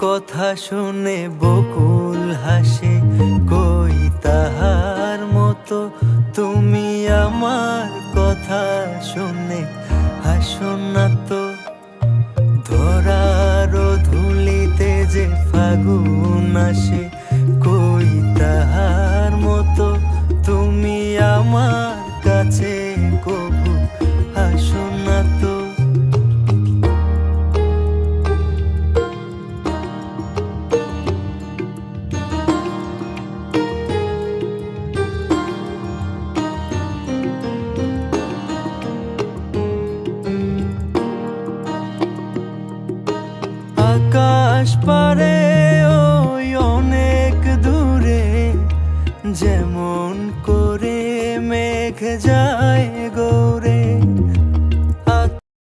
কথা শুনে বকুল হাসে, কই তাহার মতো তুমি আমার কথা শুনে হাসো না তো। ধরার ধুলিতে যে ফাগুন আসে, কই তাহার মতো তুমি আমার কাছে কবু আসো না তো। আকাশ পারে ওই অনেক দূরে, যেমন করে মেঘ যায়